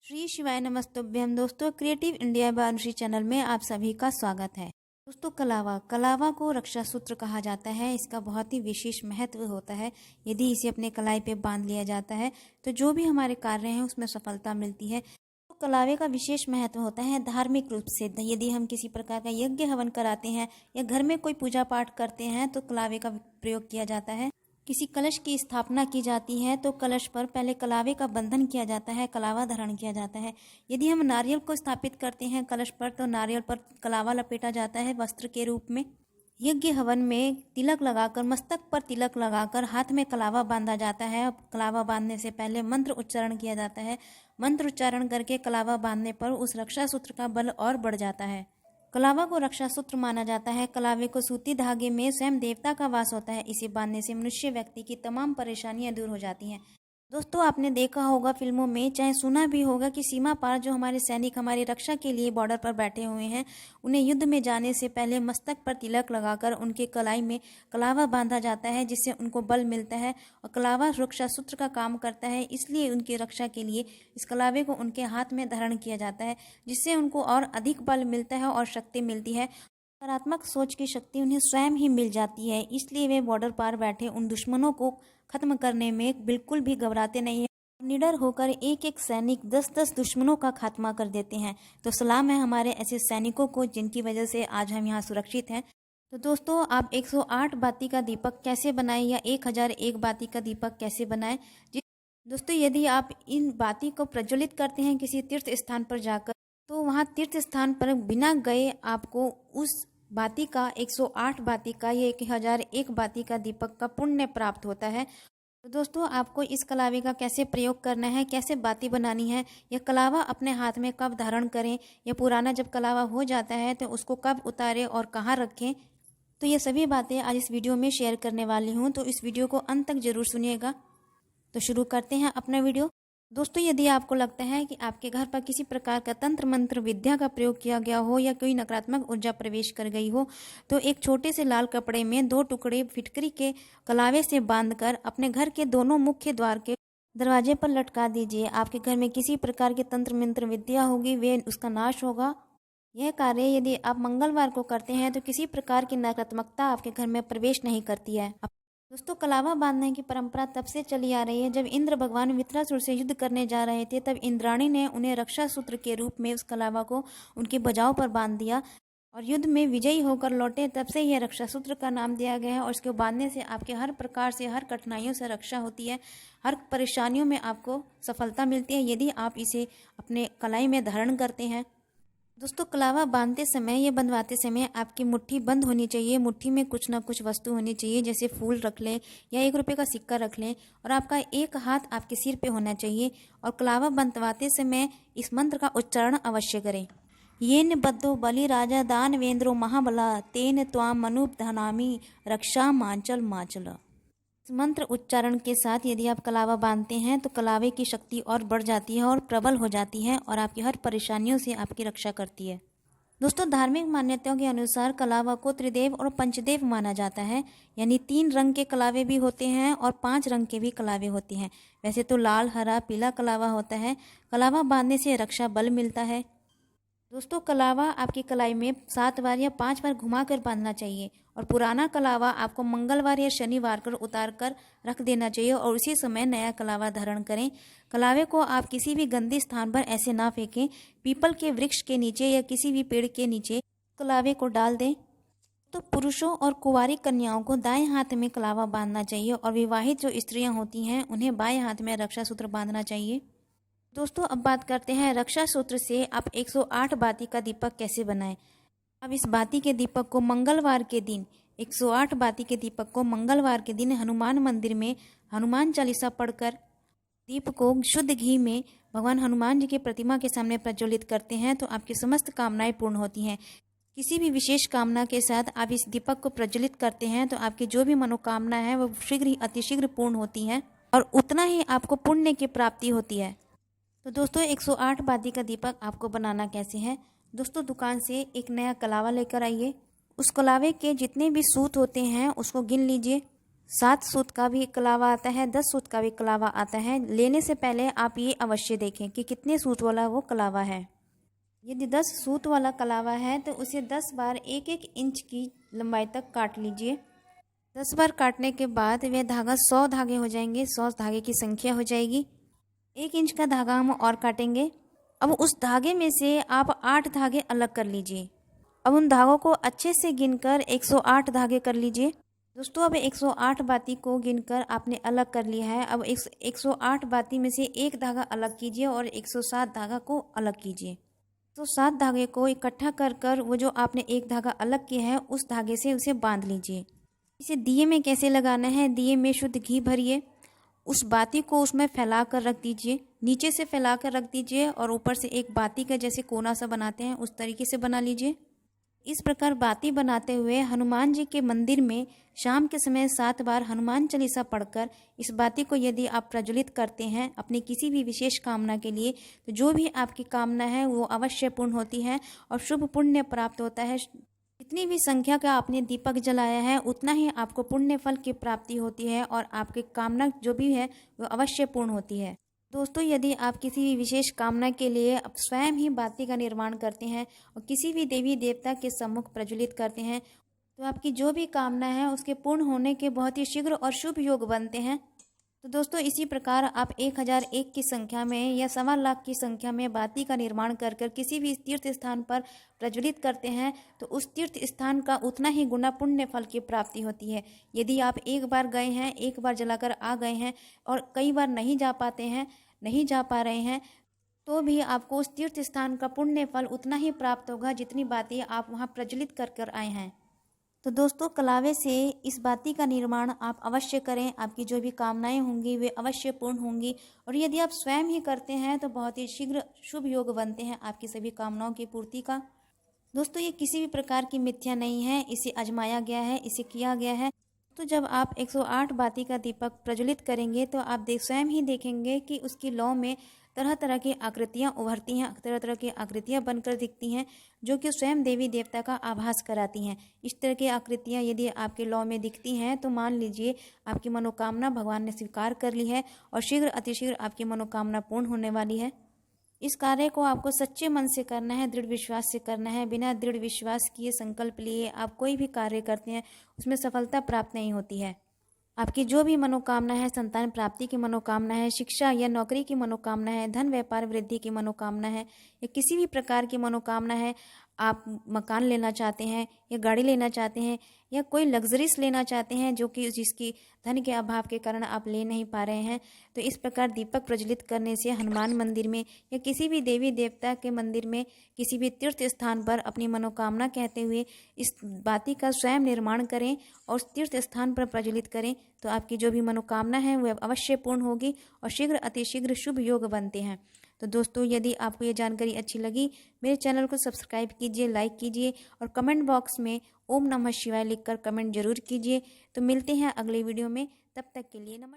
श्री शिवाय नमस्तुभ्यम। दोस्तों, creative India by Anushree channel में आप सभी का स्वागत है। दोस्तों, कलावा को रक्षा सूत्र कहा जाता है। इसका बहुत ही विशेष महत्व होता है। यदि इसे अपने कलाई पे बांध लिया जाता है तो जो भी हमारे कार्य हैं उसमें सफलता मिलती है। तो कलावे का विशेष महत्व होता है धार्मिक रूप से। यदि हम किसी प्रकार का यज्ञ हवन कराते हैं या घर में कोई पूजा पाठ करते हैं तो कलावे का प्रयोग किया जाता है। किसी कलश की स्थापना की जाती है तो कलश पर पहले कलावे का बंधन किया जाता है, कलावा धारण किया जाता है। यदि हम नारियल को स्थापित करते हैं कलश पर तो नारियल पर कलावा लपेटा जाता है वस्त्र के रूप में। यज्ञ हवन में तिलक लगाकर, मस्तक पर तिलक लगाकर हाथ में कलावा बांधा जाता है। कलावा बांधने से पहले मंत्र उच्चारण किया जाता है। मंत्र उच्चारण करके कलावा बांधने पर उस रक्षा सूत्र का बल और बढ़ जाता है। कलावा को रक्षा सूत्र माना जाता है। कलावे को सूती धागे में स्वयं देवता का वास होता है। इसे बांधने से मनुष्य व्यक्ति की तमाम परेशानियां दूर हो जाती हैं। दोस्तों, आपने देखा होगा फिल्मों में, चाहे सुना भी होगा कि सीमा पार जो हमारे सैनिक हमारी रक्षा के लिए बॉर्डर पर बैठे हुए हैं, उन्हें युद्ध में जाने से पहले मस्तक पर तिलक लगाकर उनके कलाई में कलावा बांधा जाता है, जिससे उनको बल मिलता है। और कलावा रक्षा सूत्र का काम करता है, इसलिए उनकी रक्षा के लिए इस कलावे को उनके हाथ में धारण किया जाता है, जिससे उनको और अधिक बल मिलता है और शक्ति मिलती है। सकारात्मक सोच की शक्ति उन्हें स्वयं ही मिल जाती है, इसलिए वे बॉर्डर पार बैठे उन दुश्मनों को खत्म करने में बिल्कुल भी घबराते नहीं हैं। निडर होकर एक एक सैनिक 10-10 दुश्मनों का खात्मा कर देते हैं। तो सलाम है हमारे ऐसे सैनिकों को जिनकी वजह से आज हम यहाँ सुरक्षित हैं। तो दोस्तों, आप 108 बाती का दीपक कैसे बनाएं या 1001 बाती का दीपक कैसे बनाएं। दोस्तों, यदि आप इन बाती को प्रज्वलित करते हैं किसी तीर्थ स्थान पर जाकर, तो वहाँ तीर्थ स्थान पर बिना गए आपको उस बाती का 108 बाती का या 1001 बाती का दीपक का पुण्य प्राप्त होता है। तो दोस्तों, आपको इस कलावे का कैसे प्रयोग करना है, कैसे बाती बनानी है, यह कलावा अपने हाथ में कब धारण करें, या पुराना जब कलावा हो जाता है तो उसको कब उतारें और कहाँ रखें, तो ये सभी बातें आज इस वीडियो में शेयर करने वाली हूँ। तो इस वीडियो को अंत तक जरूर सुनिएगा। तो शुरू करते हैं अपना वीडियो। दोस्तों, यदि आपको लगता है कि आपके घर पर किसी प्रकार का तंत्र मंत्र विद्या का प्रयोग किया गया हो या कोई नकारात्मक ऊर्जा प्रवेश कर गई हो, तो एक छोटे से लाल कपड़े में 2 टुकड़े फिटकरी के कलावे से बांधकर अपने घर के दोनों मुख्य द्वार के दरवाजे पर लटका दीजिए। आपके घर में किसी प्रकार की तंत्र मंत्र विद्या होगी, वे उसका नाश होगा। यह कार्य यदि आप मंगलवार को करते हैं तो किसी प्रकार की नकारात्मकता आपके घर में प्रवेश नहीं करती है। दोस्तों, कलावा बांधने की परंपरा तब से चली आ रही है। जब इंद्र भगवान वृत्रासुर से युद्ध करने जा रहे थे, तब इंद्राणी ने उन्हें रक्षा सूत्र के रूप में उस कलावा को उनकी भुजाओं पर बांध दिया और युद्ध में विजयी होकर लौटे। तब से यह रक्षा सूत्र का नाम दिया गया है। और इसको बांधने से आपके हर प्रकार से, हर कठिनाइयों से रक्षा होती है, हर परेशानियों में आपको सफलता मिलती है यदि आप इसे अपने कलाई में धारण करते हैं। दोस्तों, कलावा बांधते समय या बंधवाते समय आपकी मुट्ठी बंद होनी चाहिए। मुट्ठी में कुछ ना कुछ वस्तु होनी चाहिए, जैसे फूल रख लें या 1 रुपये का सिक्का रख लें, और आपका एक हाथ आपके सिर पे होना चाहिए। और कलावा बंधवाते समय इस मंत्र का उच्चारण अवश्य करें। येन बद्धो बलि राजा दानवेंद्रो महाबला तेन त्वाम मनुधनामि रक्षा मांचल मांचल। इस मंत्र उच्चारण के साथ यदि आप कलावा बांधते हैं तो कलावे की शक्ति और बढ़ जाती है और प्रबल हो जाती है और आपकी हर परेशानियों से आपकी रक्षा करती है। दोस्तों, धार्मिक मान्यताओं के अनुसार कलावा को त्रिदेव और पंचदेव माना जाता है, यानी 3 रंग के कलावे भी होते हैं और 5 रंग के भी कलावे होते हैं। वैसे तो लाल, हरा, पीला कलावा होता है। कलावा बांधने से रक्षा बल मिलता है। दोस्तों, कलावा आपकी कलाई में 7 बार या 5 बार घुमाकर बांधना चाहिए और पुराना कलावा आपको मंगलवार या शनिवार को उतार कर रख देना चाहिए और उसी समय नया कलावा धारण करें। कलावे को आप किसी भी गंदे स्थान पर ऐसे ना फेंकें। पीपल के वृक्ष के नीचे या किसी भी पेड़ के नीचे कलावे को डाल दें। तो पुरुषों और कुंवारी कन्याओं को दाएं हाथ में कलावा बांधना चाहिए और विवाहित जो स्त्रियां होती हैं उन्हें बाएं हाथ में रक्षा सूत्र बांधना चाहिए। दोस्तों, अब बात करते हैं रक्षा सूत्र से आप 108 बाती का दीपक कैसे बनाएं। अब इस बाती के दीपक को मंगलवार के दिन, 108 बाती के दीपक को मंगलवार के दिन हनुमान मंदिर में हनुमान चालीसा पढ़कर दीप को शुद्ध घी में भगवान हनुमान जी की प्रतिमा के सामने प्रज्वलित करते हैं तो आपकी समस्त कामनाएं पूर्ण होती हैं। किसी भी विशेष कामना के साथ आप इस दीपक को प्रज्वलित करते हैं तो आपकी जो भी मनोकामना है वो शीघ्र ही अतिशीघ्र पूर्ण होती हैं और उतना ही आपको पुण्य की प्राप्ति होती है। तो दोस्तों, 108 बाती का दीपक आपको बनाना कैसे है। दोस्तों, दुकान से एक नया कलावा लेकर आइए। उस कलावे के जितने भी सूत होते हैं उसको गिन लीजिए। 7 सूत का भी कलावा आता है, 10 सूत का भी कलावा आता है। लेने से पहले आप ये अवश्य देखें कि कितने सूत वाला वो कलावा है। यदि 10 सूत वाला कलावा है तो उसे 10 बार 1-1 इंच की लंबाई तक काट लीजिए। 10 बार काटने के बाद वह धागा 100 धागे हो जाएंगे, 100 धागे की संख्या हो जाएगी। 1 इंच का धागा हम और काटेंगे। अब उस धागे में से आप 8 धागे अलग कर लीजिए। अब उन धागों को अच्छे से गिनकर 108 धागे कर लीजिए। दोस्तों अब 108 बाती को गिनकर आपने अलग कर लिया है। अब 108 बाती में से एक धागा अलग कीजिए और 107 धागा को अलग कीजिए। तो 7 धागे को इकट्ठा कर कर वो जो आपने एक धागा अलग किया है उस धागे से उसे बांध लीजिए। इसे दिए में कैसे लगाना है, दिए में शुद्ध घी भरिए, उस बाती को उसमें फैला कर रख दीजिए, नीचे से फैला कर रख दीजिए और ऊपर से एक बाती का जैसे कोना सा बनाते हैं उस तरीके से बना लीजिए। इस प्रकार बाती बनाते हुए हनुमान जी के मंदिर में शाम के समय 7 बार हनुमान चालीसा पढ़कर इस बाती को यदि आप प्रज्वलित करते हैं अपनी किसी भी विशेष कामना के लिए, तो जो भी आपकी कामना है वो अवश्य पूर्ण होती है और शुभ पुण्य प्राप्त होता है। जितनी भी संख्या का आपने दीपक जलाया है उतना ही आपको पुण्य फल की प्राप्ति होती है और आपकी कामना जो भी है वो अवश्य पूर्ण होती है। दोस्तों यदि आप किसी भी विशेष कामना के लिए आप स्वयं ही बाती का निर्माण करते हैं और किसी भी देवी देवता के सम्मुख प्रज्वलित करते हैं तो आपकी जो भी कामना है उसके पूर्ण होने के बहुत ही शीघ्र और शुभ योग बनते हैं। तो दोस्तों इसी प्रकार आप 1001 की संख्या में या 1.25 लाख की संख्या में बाती का निर्माण कर कर किसी भी तीर्थ स्थान पर प्रज्वलित करते हैं तो उस तीर्थ स्थान का उतना ही गुना पुण्य फल की प्राप्ति होती है। यदि आप एक बार गए हैं, एक बार जलाकर आ गए हैं और कई बार नहीं जा पाते हैं, नहीं जा पा रहे हैं, तो भी आपको उस तीर्थ स्थान का पुण्य फल उतना ही प्राप्त होगा जितनी बातें आप वहाँ प्रज्वलित कर कर आए हैं। तो दोस्तों कलावे से इस बाती का निर्माण आप अवश्य करें, आपकी जो भी कामनाएं होंगी वे अवश्य पूर्ण होंगी और यदि आप स्वयं ही करते हैं तो बहुत ही शीघ्र शुभ योग बनते हैं आपकी सभी कामनाओं की पूर्ति का। दोस्तों ये किसी भी प्रकार की मिथ्या नहीं है, इसे आजमाया गया है, इसे किया गया है। तो जब आप 108 बाती का दीपक प्रज्वलित करेंगे तो आप स्वयं ही देखेंगे कि उसकी लौ में तरह तरह की आकृतियाँ उभरती हैं, तरह तरह की आकृतियाँ बनकर दिखती हैं जो कि स्वयं देवी देवता का आभास कराती हैं। इस तरह की आकृतियाँ यदि आपके लौ में दिखती हैं तो मान लीजिए आपकी मनोकामना भगवान ने स्वीकार कर ली है और शीघ्र अतिशीघ्र आपकी मनोकामना पूर्ण होने वाली है। इस कार्य को आपको सच्चे मन से करना है, दृढ़ विश्वास से करना है। बिना दृढ़ विश्वास किए, संकल्प लिए आप कोई भी कार्य करते हैं उसमें सफलता प्राप्त नहीं होती है। आपकी जो भी मनोकामना है, संतान प्राप्ति की मनोकामना है, शिक्षा या नौकरी की मनोकामना है, धन व्यापार वृद्धि की मनोकामना है या किसी भी प्रकार की मनोकामना है, आप मकान लेना चाहते हैं या गाड़ी लेना चाहते हैं या कोई लग्जरीज लेना चाहते हैं जो कि जिसकी धन के अभाव के कारण आप ले नहीं पा रहे हैं, तो इस प्रकार दीपक प्रज्वलित करने से हनुमान मंदिर में या किसी भी देवी देवता के मंदिर में किसी भी तीर्थ स्थान पर अपनी मनोकामना कहते हुए इस बाती का स्वयं निर्माण करें और उस तीर्थ स्थान पर प्रज्वलित करें तो आपकी जो भी मनोकामना है वह अवश्य पूर्ण होगी और शीघ्र अतिशीघ्र शुभ योग बनते हैं। तो दोस्तों यदि आपको ये जानकारी अच्छी लगी मेरे चैनल को सब्सक्राइब कीजिए, लाइक कीजिए और कमेंट बॉक्स में ओम नमः शिवाय लिखकर कमेंट जरूर कीजिए। तो मिलते हैं अगले वीडियो में, तब तक के लिए नमस्कार।